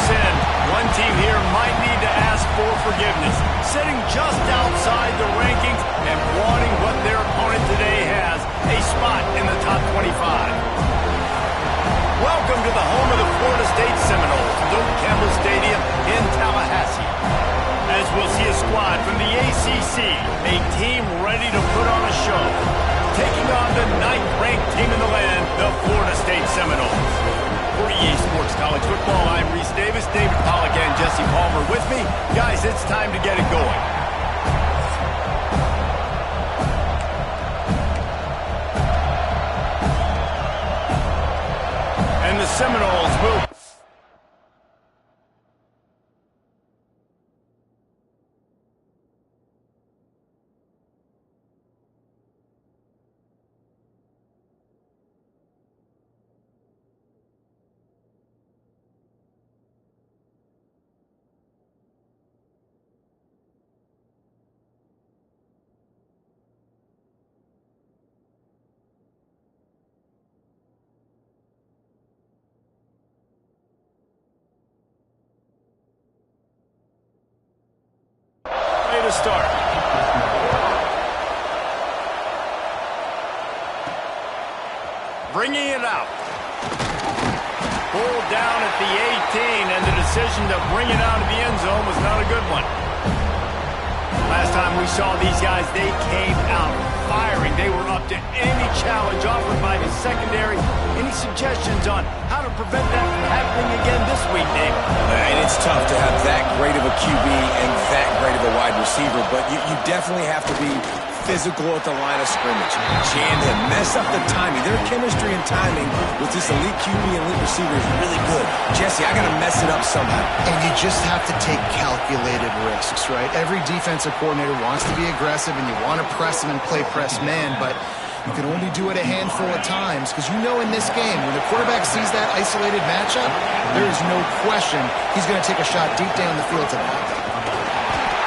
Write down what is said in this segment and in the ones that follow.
sin. One team here might need to ask for forgiveness, sitting just outside the rankings and wanting what their opponent today has, a spot in the top 25. Welcome to the home of the Florida State Seminoles, Luke Campbell Stadium in Tallahassee. As we'll see a squad from the ACC, a team ready to put on a show, taking on the 9th-ranked team in the land, the Florida State Seminoles. For EA Sports College Football, I'm Reese Davis, David Pollack, and Jesse Palmer with me. Guys, it's time to get it going. And the Seminoles will... to start. Bringing it out. Pulled down at the 18, and the decision to bring it out of the end zone was not a good one. Last time we saw these guys, they came out firing. They were up to any challenge offered by the secondary. Any suggestions on how to prevent that from happening again this week, Dave? And it's tough to have that great of a QB and that great of a wide receiver, but you definitely have to be physical at the line of scrimmage. Jam him, mess up the timing. Their chemistry and timing with this elite QB and elite receiver is really good. Jesse, I got to mess it up somehow. And you just have to take calculated risks, right? Every defensive coordinator wants to be aggressive, and you want to press them and play press man, but you can only do it a handful of times because you know in this game, when the quarterback sees that isolated matchup, there is no question he's going to take a shot deep down the field to that.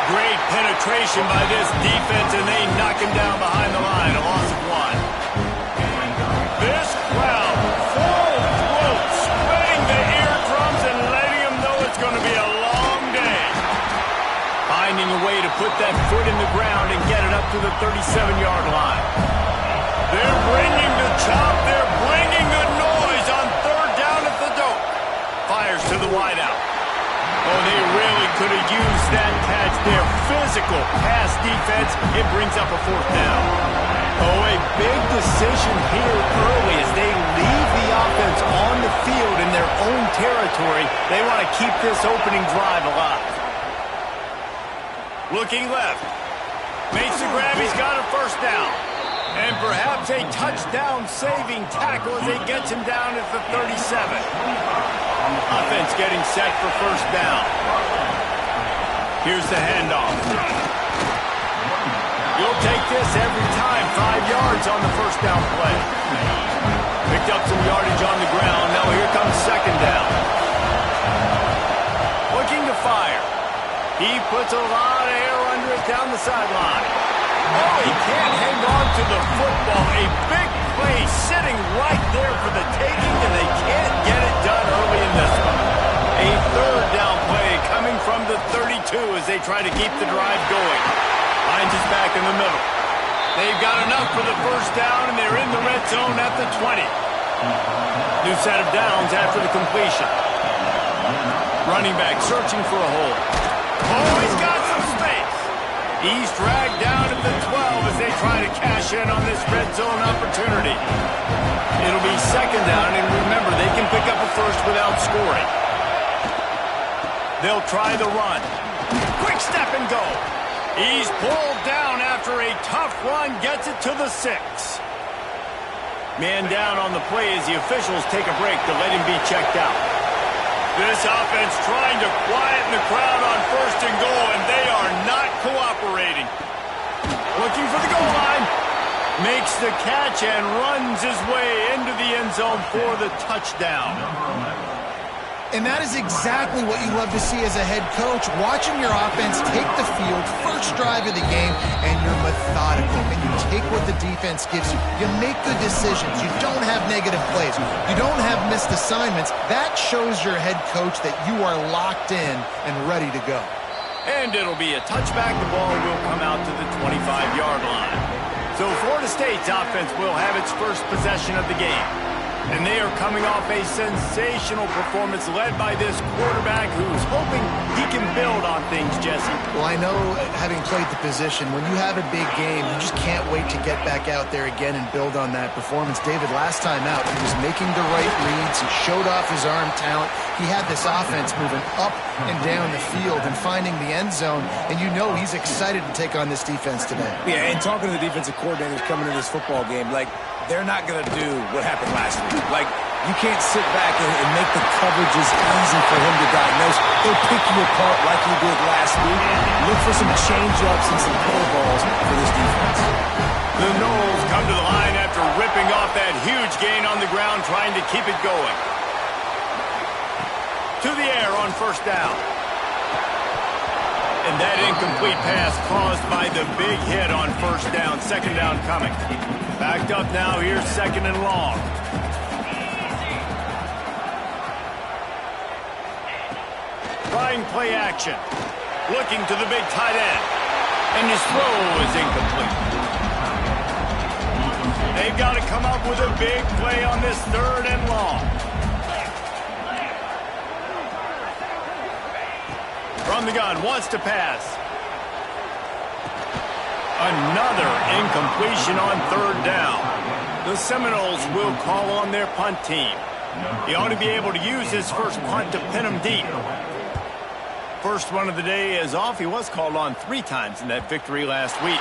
Great penetration by this defense, and they knock him down behind the line, a loss of 1. This crowd, full throat, sweating the eardrums and letting them know it's going to be a long day. Finding a way to put that foot in the ground and get it up to the 37-yard line. They're bringing the chop. They're bringing the noise on 3rd down at the dope. Fires to the wideout. Oh, they really could have used that catch. Their physical pass defense, it brings up a 4th down. Oh, a big decision here early as they leave the offense on the field in their own territory. They want to keep this opening drive alive. Looking left. Makes the grab. He's got a 1st down. And perhaps a touchdown-saving tackle as he gets him down at the 37. Offense getting set for 1st down. Here's the handoff. You'll take this every time. 5 yards on the 1st down play. Picked up some yardage on the ground. Now here comes 2nd down. Looking to fire. He puts a lot of air under it down the sideline. Oh, he can't hang on to the football. A big play sitting right there for the taking, and they can't get it done early in this one. A 3rd down play coming from the 32 as they try to keep the drive going. Hines is back in the middle. They've got enough for the 1st down, and they're in the red zone at the 20. New set of downs after the completion. Running back searching for a hole. Oh, he's got some space. He's dragged down at the 12 as they try to cash in on this red zone opportunity. It'll be 2nd down, and remember, they can pick up a 1st without scoring. They'll try the run. Quick step and go. He's pulled down after a tough run, gets it to the 6. Man down on the play as the officials take a break to let him be checked out. This offense trying to quieten the crowd on 1st and goal, and they are not cooperating. Looking for the goal line. Makes the catch and runs his way into the end zone for the touchdown. And that is exactly what you love to see as a head coach, watching your offense take the field, first drive of the game, and you're methodical, and you take what the defense gives you. You make good decisions. You don't have negative plays. You don't have missed assignments. That shows your head coach that you are locked in and ready to go. And it'll be a touchback. The ball will come out to the 25-yard line. So Florida State's offense will have its first possession of the game. And they are coming off a sensational performance led by this quarterback who's hoping he can build on things, Jesse. Well, I know, having played the position, when you have a big game, you just can't wait to get back out there again and build on that performance. David, last time out, he was making the right reads. He showed off his arm talent. He had this offense moving up and down the field and finding the end zone, and you know he's excited to take on this defense today. Yeah, and talking to the defensive coordinators coming into this football game, like, they're not going to do what happened last week. Like, you can't sit back and make the coverages easy for him to diagnose. They'll pick you apart like you did last week. Look for some change-ups and some curveballs for this defense. The Noles come to the line after ripping off that huge gain on the ground, trying to keep it going. To the air on first down. And that incomplete pass caused by the big hit on first down. Second down coming. Backed up now, here's second and long. Trying play action. Looking to the big tight end. And his throw is incomplete. They've got to come up with a big play on this third and long. From the gun, wants to pass. Another incompletion on third down. The Seminoles will call on their punt team. He ought to be able to use his first punt to pin him deep. First one of the day is off. He was called on 3 times in that victory last week.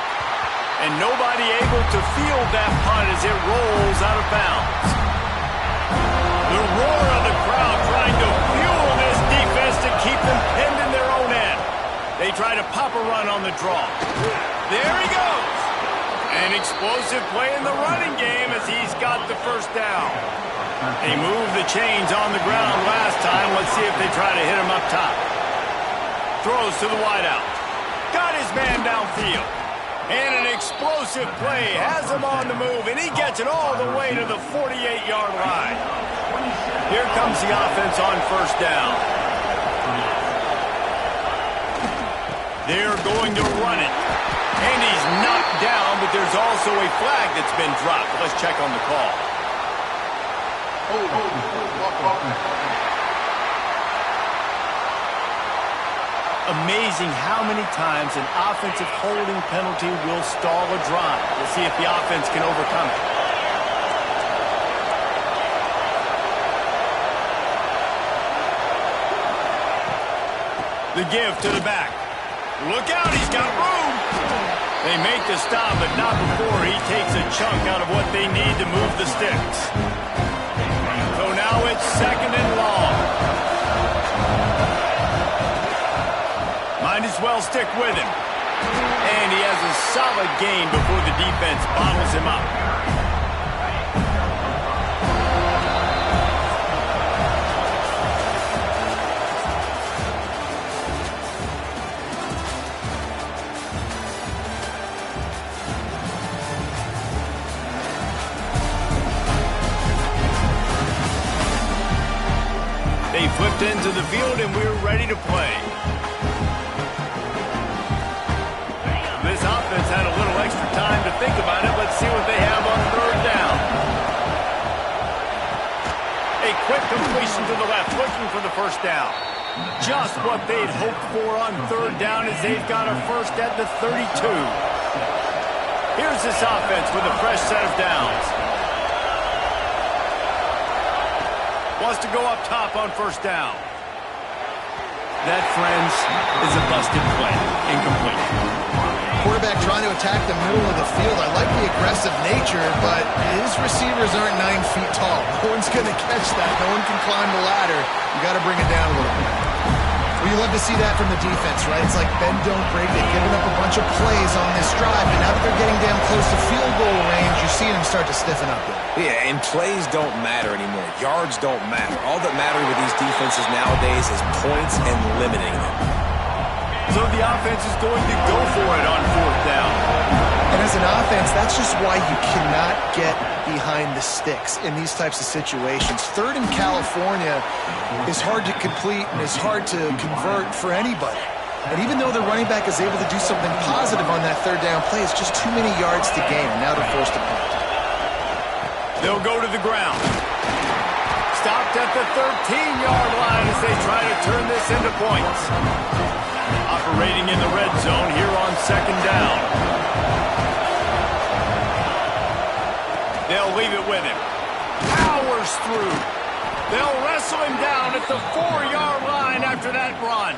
And nobody able to field that punt as it rolls out of bounds. The roar of the crowd trying to fuel this defense to keep them pinned in their own end. They try to pop a run on the draw. There he goes. An explosive play in the running game as he's got the first down. They moved the chains on the ground last time. Let's see if they try to hit him up top. Throws to the wideout. Got his man downfield. And an explosive play has him on the move, and he gets it all the way to the 48-yard line. Here comes the offense on first down. They're going to run it. And he's knocked down, but there's also a flag that's been dropped. Let's check on the call. Amazing how many times an offensive holding penalty will stall a drive. We'll see if the offense can overcome it. The give to the back. Look out, he's got room. They make the stop, but not before he takes a chunk out of what they need to move the sticks. So now it's second and long. Might as well stick with him. And he has a solid gain before the defense bottles him up. They flipped into the field and we're ready to play. This offense had a little extra time to think about it. Let's see what they have on third down. A quick completion to the left, looking for the first down. Just what they'd hoped for on third down as they've got a first at the 32. Here's this offense with a fresh set of downs. Wants to go up top on first down. That, friends, is a busted play. Incomplete. Quarterback trying to attack the middle of the field. I like the aggressive nature, but his receivers aren't 9 feet tall. No one's going to catch that. No one can climb the ladder. You got to bring it down a little bit. We Well, you love to see that from the defense, right? It's like bend, don't break. They've given up a bunch of plays on this drive, but now that they're getting damn close to field goal range, you're seeing them start to stiffen up here. Yeah, and plays don't matter anymore. Yards don't matter. All that matters with these defenses nowadays is points and limiting them. So the offense is going to go for it on 4th down. And as an offense, that's just why you cannot get behind the sticks in these types of situations. 3rd in California is hard to complete and is hard to convert for anybody. And even though the running back is able to do something positive on that 3rd down play, it's just too many yards to gain, and now they're forced to punt. They'll go to the ground. Stopped at the 13-yard line as they try to turn this into points. Operating in the red zone here on 2nd down. They'll leave it with him. Powers through. They'll wrestle him down at the 4-yard line after that run.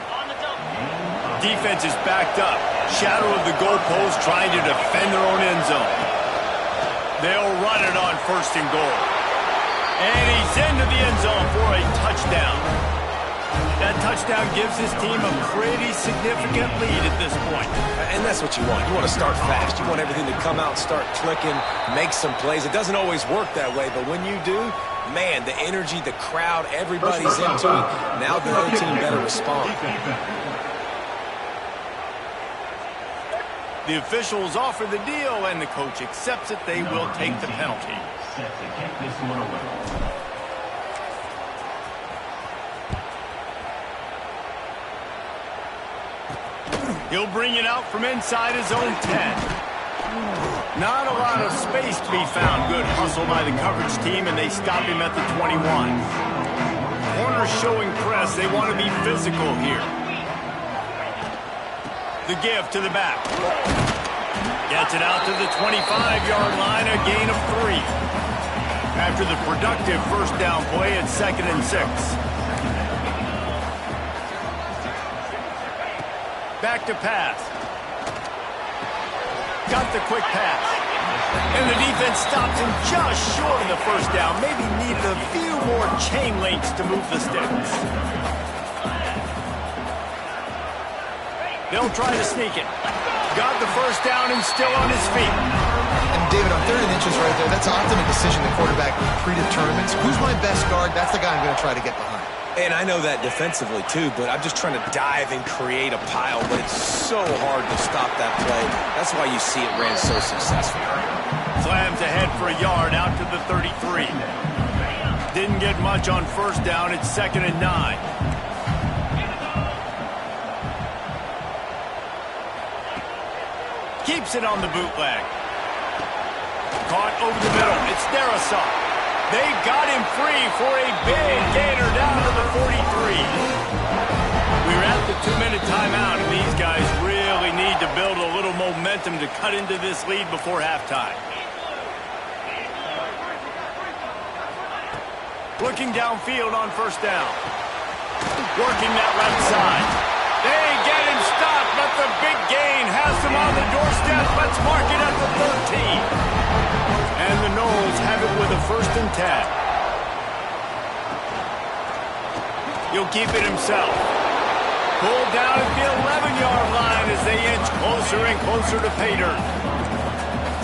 Defense is backed up. Shadow of the goalpost trying to defend their own end zone. They'll run it on 1st and goal. And he's into the end zone for a touchdown. That touchdown gives his team a pretty significant lead at this point. And that's what you want. You want to start fast. You want everything to come out, start clicking, make some plays. It doesn't always work that way, but when you do, man, the energy, the crowd, everybody's into it. Now the other team better respond. The officials offer the deal, and the coach accepts it. They will take the penalty. He'll bring it out from inside his own 10. Not a lot of space to be found. Good hustle by the coverage team, and they stop him at the 21. Corners showing press. They want to be physical here. The give to the back. Gets it out to the 25-yard line, a gain of 3. After the productive 1st down play, it's 2nd and 6. Back to pass. Got the quick pass. And the defense stops him just short of the 1st down. Maybe needed a few more chain links to move the sticks. They'll try to sneak it. Got the 1st down and still on his feet. And David, on 3rd and inches right there, that's often a decision the quarterback predetermines. Who's my best guard? That's the guy I'm going to try to get behind. And I know that defensively, too, but I'm just trying to dive and create a pile, but it's so hard to stop that play. That's why you see it ran so successful. Slams ahead for a yard out to the 33. Didn't get much on 1st down. It's 2nd and 9. Keeps it on the bootleg. Caught over the middle. It's Darrisaw. They got him free for a big gainer down to the 43. We're at the 2-minute timeout, and these guys really need to build a little momentum to cut into this lead before halftime. Looking downfield on 1st down. Working that left side. They get him stopped, but the big gain has him on the doorstep. Let's mark it at the 13. And the Noles have it with a 1st and 10. He'll keep it himself. Pulled down at the 11-yard line as they inch closer and closer to pay dirt.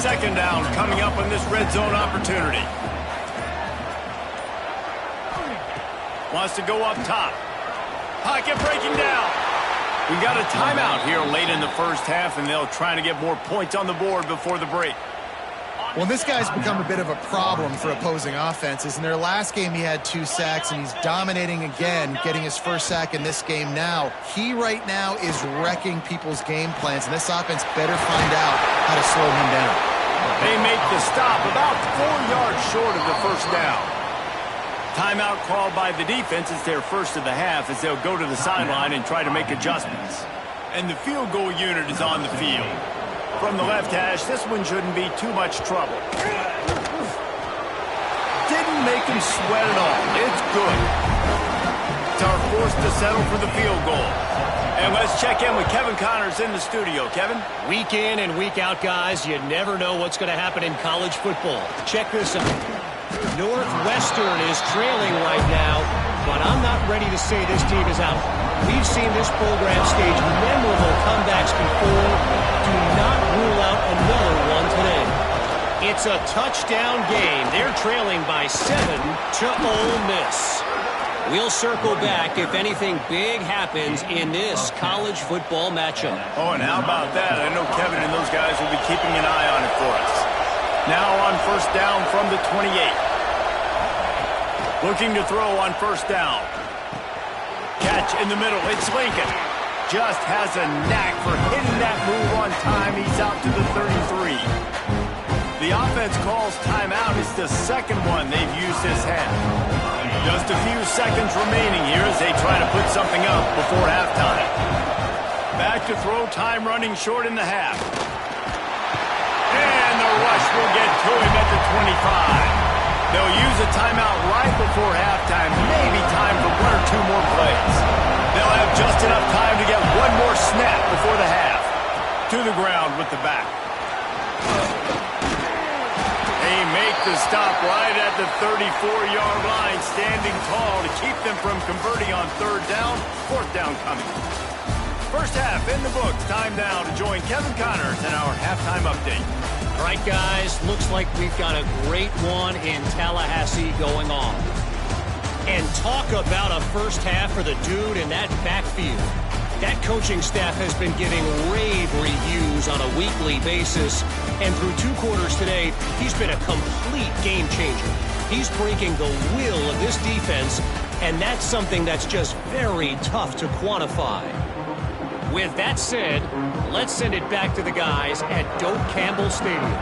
2nd down coming up on this red zone opportunity. Wants to go up top. Pocket breaking down. We got a timeout here late in the 1st half, and they'll try to get more points on the board before the break. Well, this guy's become a bit of a problem for opposing offenses. In their last game, he had 2 sacks, and he's dominating again, getting his 1st sack in this game now. He right now is wrecking people's game plans, and this offense better find out how to slow him down. They make the stop about 4 yards short of the 1st down. Timeout called by the defense. It's their 1st of the half as they'll go to the sideline and try to make adjustments. And the field goal unit is on the field. From the left hash, this one shouldn't be too much trouble. Didn't make him sweat at all. It's good. Tar forced to settle for the field goal. And let's check in with Kevin Connors in the studio. Kevin? Week in and week out, guys, you never know what's going to happen in college football. Check this out. Northwestern is trailing right now but I'm not ready to say this team is out. We've seen this program stage memorable comebacks before. Do not rule out another one today. It's a touchdown game. They're trailing by 7 to Ole Miss. We'll circle back if anything big happens in this college football matchup. Oh, and how about that? I know Kevin and those guys will be keeping an eye on it for us. Now on first down from the 28. Looking to throw on first down. Catch in the middle. It's Lincoln. Just has a knack for hitting that move on time. He's out to the 33. The offense calls timeout. It's the second one they've used this half. Just a few seconds remaining here as they try to put something up before halftime. Back to throw, time running short in the half. And the rush will get to him at the 25. They'll use a timeout right before halftime. Maybe time for 1 or 2 more plays. They'll have just enough time to get one more snap before the half. To the ground with the back. They make the stop right at the 34-yard line, standing tall to keep them from converting on third down. Fourth down coming. First half in the books. Time now to join Kevin Connors in our halftime update. All right, guys, looks like we've got a great one in Tallahassee going on. And talk about a first half for the dude in that backfield. That coaching staff has been giving rave reviews on a weekly basis. And through 2 quarters today, he's been a complete game changer. He's breaking the will of this defense, and that's something that's just very tough to quantify. With that said, let's send it back to the guys at Doak Campbell Stadium.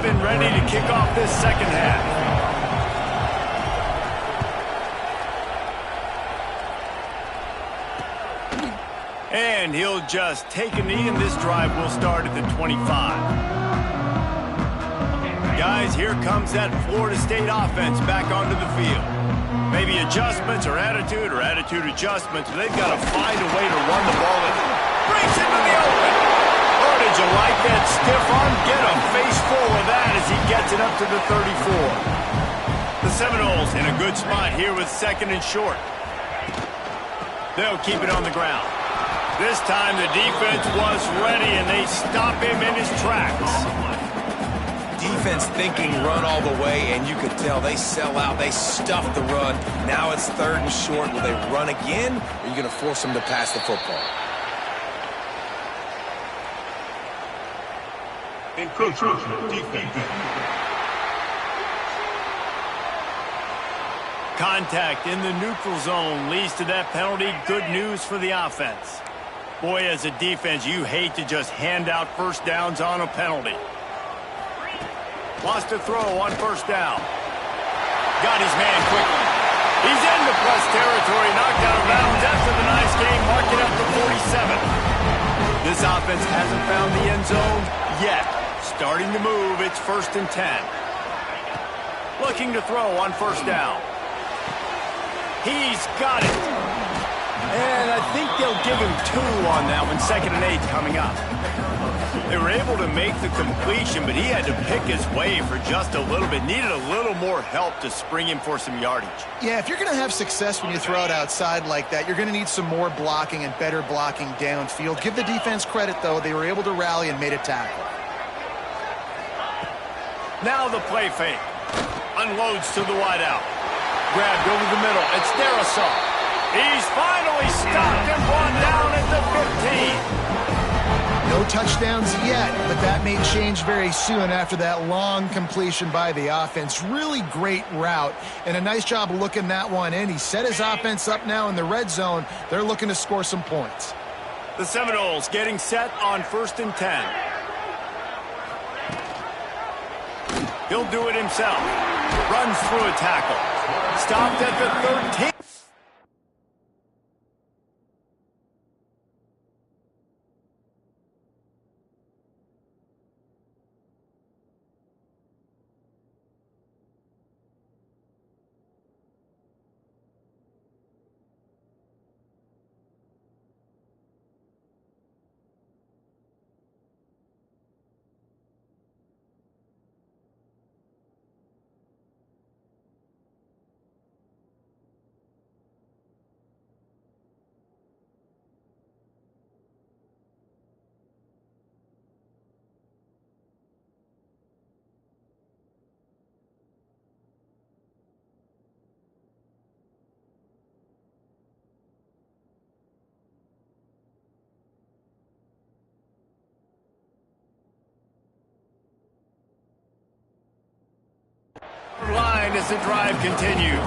and ready to kick off this second half. And he'll just take a knee, and this drive will start at the 25. Guys, here comes that Florida State offense back onto the field. Maybe adjustments or attitude adjustments. They've got to find a way to run the ball and breaks into the open. Oh, did you like that stiff arm? Get a face full of that as he gets it up to the 34. The Seminoles in a good spot here with second and short. They'll keep it on the ground. This time the defense was ready, and they stop him in his tracks. Defense thinking run all the way, and you could tell they sell out. They stuff the run. Now it's third and short. Will they run again, or are you going to force them to pass the football? Encroachment defense. Contact in the neutral zone leads to that penalty. Good news for the offense. Boy, as a defense, you hate to just hand out first downs on a penalty. Lost a throw on first down. Got his man quickly. He's into plus territory, knocked out of bounds after the nice game, marking up to 47. This offense hasn't found the end zone yet. Starting to move, it's 1st and 10. Looking to throw on first down. He's got it. And I think they'll give him 2 on that one, 2nd and 8 coming up. They were able to make the completion, but he had to pick his way for just a little bit. Needed a little more help to spring him for some yardage. Yeah, if you're going to have success when you throw it outside like that, you're going to need some more blocking and better blocking downfield. Give the defense credit, though. They were able to rally and made a tackle. Now the play fake. Unloads to the wideout. Grabbed over the middle. It's Darisaw. He's finally stopped and brought down at the 15. No touchdowns yet, but that may change very soon after that long completion by the offense. Really great route, and a nice job of looking that one in. He set his offense up now in the red zone. They're looking to score some points. The Seminoles getting set on 1st and 10. He'll do it himself. Runs through a tackle. Stopped at the 13. Line as the drive continues.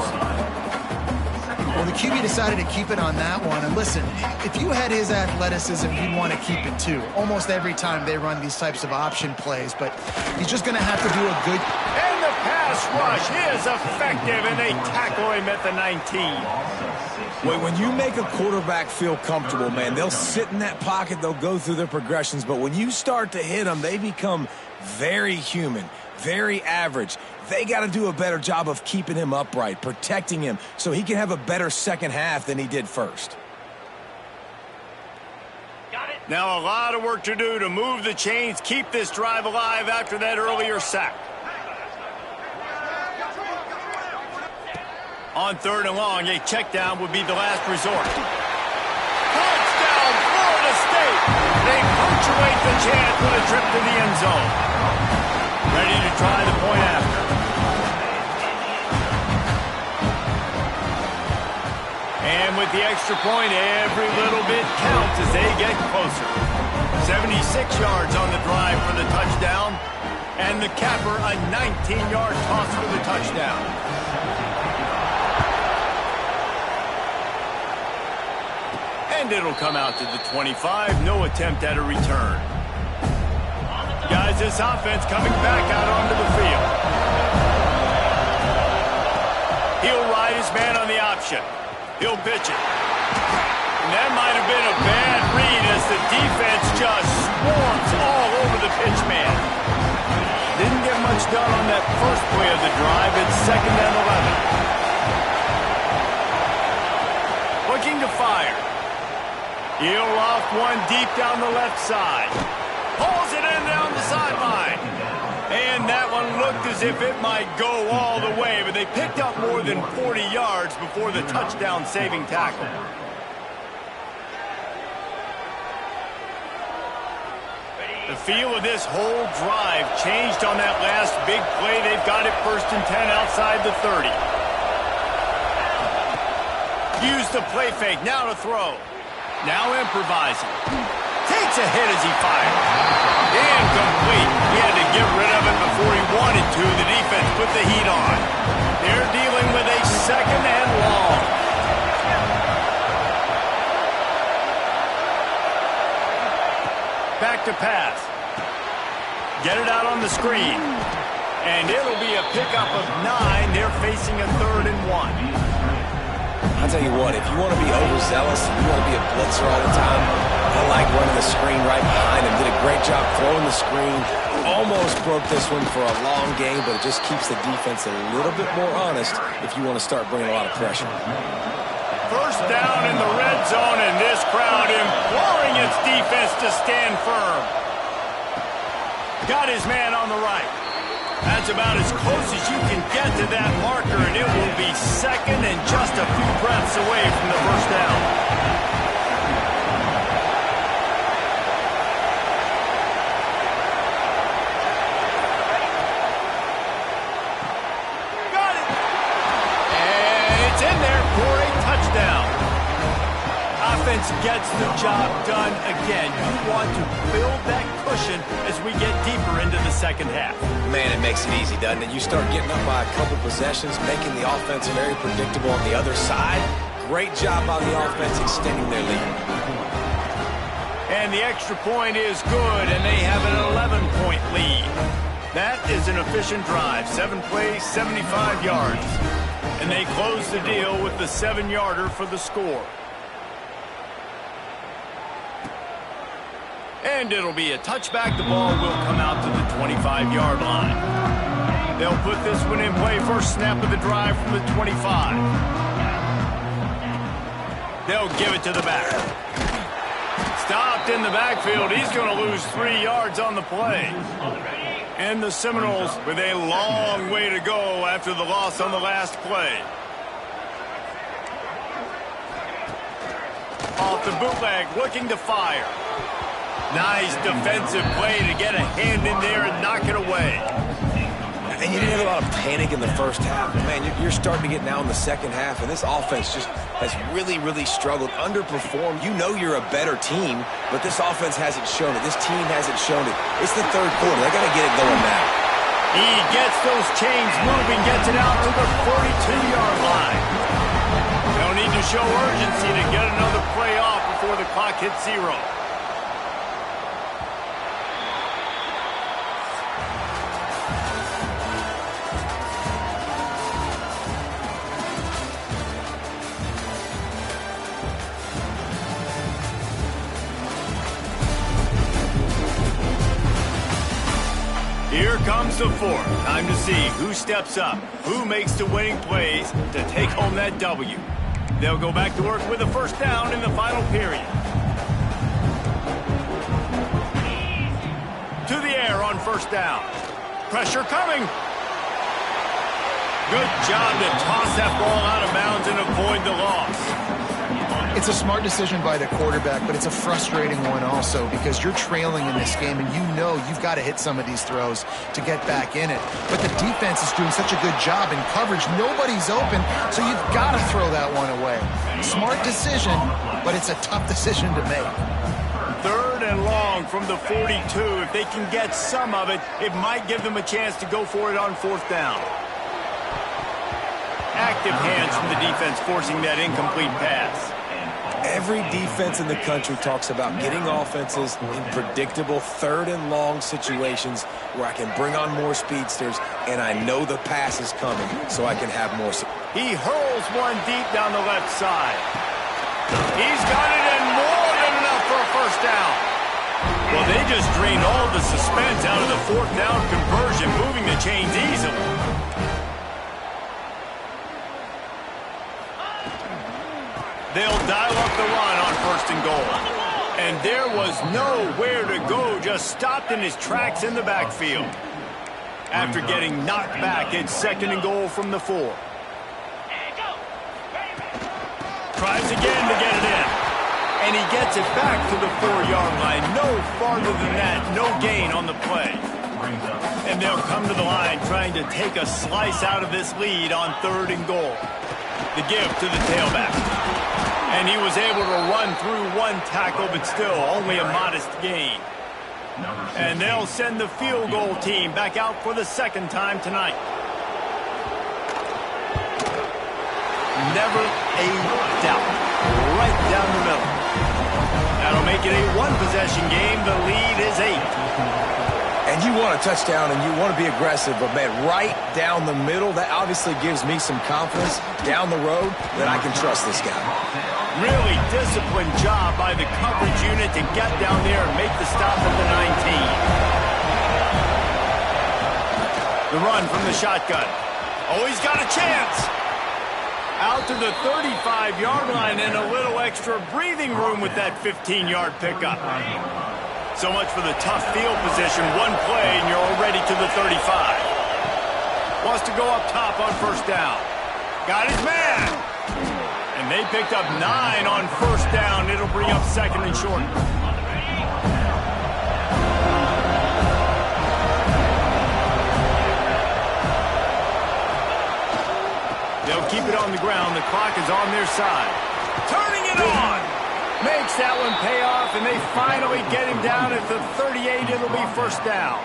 Well, the QB decided to keep it on that one. And listen, if you had his athleticism, you'd want to keep it too. Almost every time they run these types of option plays, but he's just going to have to do a good... And the pass rush is effective, and they tackle him at the 19. Wait, when you make a quarterback feel comfortable, man, they'll sit in that pocket, they'll go through their progressions, but when you start to hit them, they become very human, very average. They got to do a better job of keeping him upright, protecting him, so he can have a better second half than he did first. Now a lot of work to do to move the chains, keep this drive alive after that earlier sack. On 3rd and long, a check down would be the last resort. Touchdown, Florida State! They punctuate the chance with a trip to the end zone. Ready to try the point after. And with the extra point, every little bit counts as they get closer. 76 yards on the drive for the touchdown. And the capper, a 19-yard toss for the touchdown. And it'll come out to the 25. No attempt at a return. Guys, this offense coming back out onto the field. He'll ride his man on the option. He'll pitch it. And that might have been a bad read as the defense just swarms all over the pitch man. Didn't get much done on that first play of the drive. It's 2nd and 11. Looking to fire. He'll off one deep down the left side. Pulls it in down the sideline. And that one looked as if it might go all the way, but they picked up more than 40 yards before the touchdown-saving tackle. The feel of this whole drive changed on that last big play. They've got it 1st and 10 outside the 30. Use the play fake, now to throw. Now improvising. Takes a hit as he fires. Incomplete. He had to get rid of it before he wanted to. The defense put the heat on. They're dealing with a 2nd and long. Back to pass. Get it out on the screen. And it'll be a pickup of 9. They're facing a 3rd and 1. I'll tell you what, if you want to be overzealous and you want to be a blitzer all the time, I like running the screen right behind him. Did a great job throwing the screen. Almost broke this one for a long game, but it just keeps the defense a little bit more honest if you want to start bringing a lot of pressure. 1st down in the red zone, and this crowd imploring its defense to stand firm. Got his man on the right. That's about as close as you can get to that marker, and it will be 2nd and just a few breaths away from the 1st down. Got it! And it's in there for a touchdown. Offense gets the job done again. You want to build that cushion as we get deeper into the 2nd half. Man, it makes it easy, doesn't it? You start getting up by a couple possessions, making the offense very predictable on the other side. Great job by the offense extending their lead. And the extra point is good, and they have an 11-point lead. That is an efficient drive. 7 plays, 75 yards. And they close the deal with the 7-yarder for the score. And it'll be a touchback. The ball will come out to the 25-yard line. They'll put this one in play. First snap of the drive from the 25. They'll give it to the back. Stopped in the backfield. He's going to lose 3 yards on the play. And the Seminoles with a long way to go after the loss on the last play. Off the bootleg, looking to fire. Nice defensive play to get a hand in there and knock it away. And you didn't have a lot of panic in the 1st half. Man, you're starting to get now in the 2nd half, and this offense just has really, really struggled, underperformed. You know you're a better team, but this offense hasn't shown it. This team hasn't shown it. It's the 3rd quarter. They got to get it going now. He gets those chains moving, gets it out to the 42-yard line. They'll need to show urgency to get another play off before the clock hits 0. Here comes the 4th. Time to see who steps up, who makes the winning plays to take home that W. They'll go back to work with a 1st down in the final period. To the air on 1st down. Pressure coming. Good job to toss that ball out of bounds and avoid the loss. It's a smart decision by the quarterback, but it's a frustrating one also because you're trailing in this game and you know you've got to hit some of these throws to get back in it. But the defense is doing such a good job in coverage. Nobody's open, so you've got to throw that one away. Smart decision, but it's a tough decision to make. 3rd and long from the 42. If they can get some of it, it might give them a chance to go for it on 4th down. Active hands from the defense forcing that incomplete pass. Every defense in the country talks about getting offenses in predictable third and long situations where I can bring on more speedsters and I know the pass is coming so I can have more. He hurls one deep down the left side. He's got it in more than enough for a first down. Well, they just drained all the suspense out of the fourth down conversion, moving the chains easily. They'll dial up the run on first and goal. And there was nowhere to go, just stopped in his tracks in the backfield. After getting knocked back, it's second and goal from the 4. Tries again to get it in. And he gets it back to the 4-yard line. No farther than that, no gain on the play. And they'll come to the line trying to take a slice out of this lead on third and goal. The give to the tailback. And he was able to run through one tackle, but still only a modest gain. And they'll send the field goal team back out for the second time tonight. Never a doubt. Right down the middle. That'll make it a one-possession game. The lead is 8. And you want a touchdown and you want to be aggressive, but, man, right down the middle, that obviously gives me some confidence down the road that I can trust this guy. Really disciplined job by the coverage unit to get down there and make the stop at the 19. The run from the shotgun. Oh, he's got a chance. Out to the 35-yard line and a little extra breathing room with that 15-yard pickup. So much for the tough field position. One play and you're already to the 35. Wants to go up top on first down. Got his man. And they picked up 9 on first down. It'll bring up second and short. They'll keep it on the ground. The clock is on their side. Turning it on. Makes that one pay off, and they finally get him down at the 38. It'll be first down.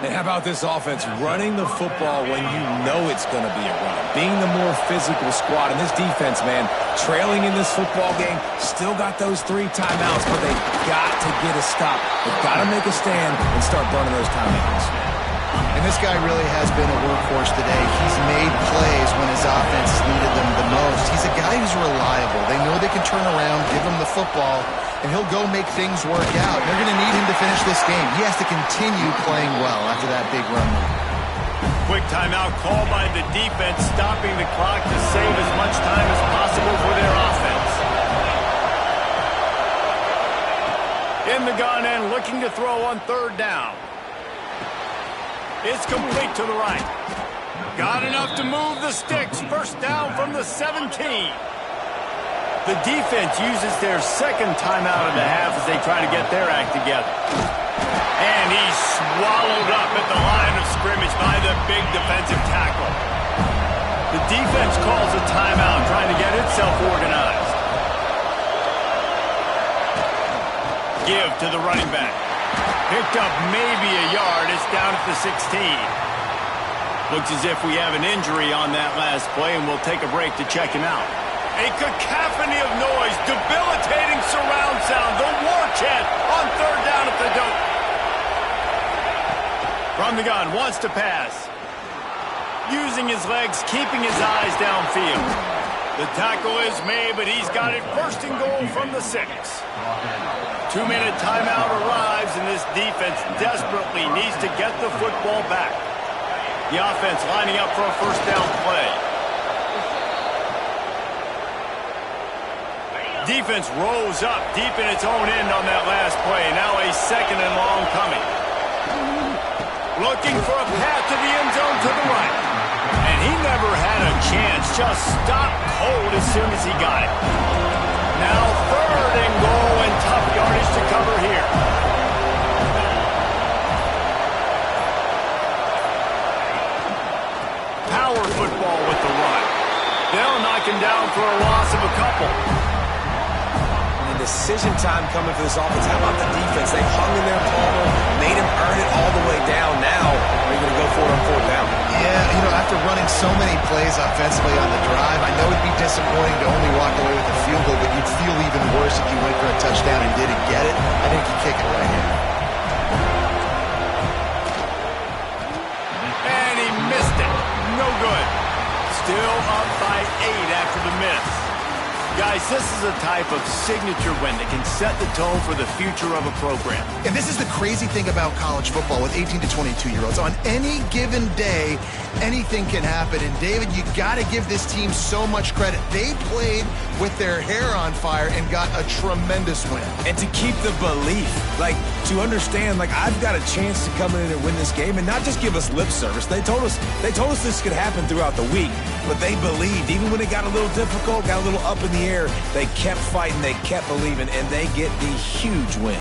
And how about this offense running the football when you know it's going to be a run? Being the more physical squad. And this defense, man, trailing in this football game, still got those 3 timeouts, but they've got to get a stop. They've got to make a stand and start burning those timeouts. And this guy really has been a workhorse today. He's made plays when his offense needed them the most. He's a guy who's reliable. They know they can turn around, give him the football, and he'll go make things work out. They're going to need him to finish this game. He has to continue playing well after that big run. Quick timeout called by the defense, stopping the clock to save as much time as possible for their offense. In the gun and looking to throw on third down. It's complete to the right. Got enough to move the sticks. First down from the 17. The defense uses their second timeout of the half as they try to get their act together. And he's swallowed up at the line of scrimmage by the big defensive tackle. The defense calls a timeout, trying to get itself organized. Give to the running back. Picked up maybe a yard. It's down at the 16. Looks as if we have an injury on that last play, and we'll take a break to check him out. A cacophony of noise, debilitating surround sound, the war chant on third down at the dope. From the gun, wants to pass. Using his legs, keeping his eyes downfield. The tackle is made, but he's got it first and goal from the 6. 2-minute timeout arrives, and this defense desperately needs to get the football back. The offense lining up for a first down play. Defense rose up deep in its own end on that last play. Now a second and long coming. Looking for a path to the end zone to the right. And he never had a chance. Just stopped cold as soon as he got it. Now third and goal, and tough yardage to cover here. Power football with the run. They'll knock him down for a loss of a couple. And decision time coming for this offense. How about the defense? They hung in their corner, made him earn it all the way down. Now they're going to go for it on fourth down. Yeah, after running so many plays offensively on the drive, I know it'd be disappointing to only walk away with a field goal, but you'd course, if you went for a touchdown and didn't get it, I think you kick it right here. And he missed it. No good. Still up by 8 after the miss. Guys, this is a type of signature win that can set the tone for the future of a program. And this is the crazy thing about college football with 18 to 22-year-olds. On any given day, anything can happen. And, David, you got to give this team so much credit. They played with their hair on fire and got a tremendous win. And to keep the belief, to understand, I've got a chance to come in and win this game and not just give us lip service. They told us this could happen throughout the week, but they believed. Even when it got a little difficult, got a little up in the air, they kept fighting, they kept believing, and they get the huge win.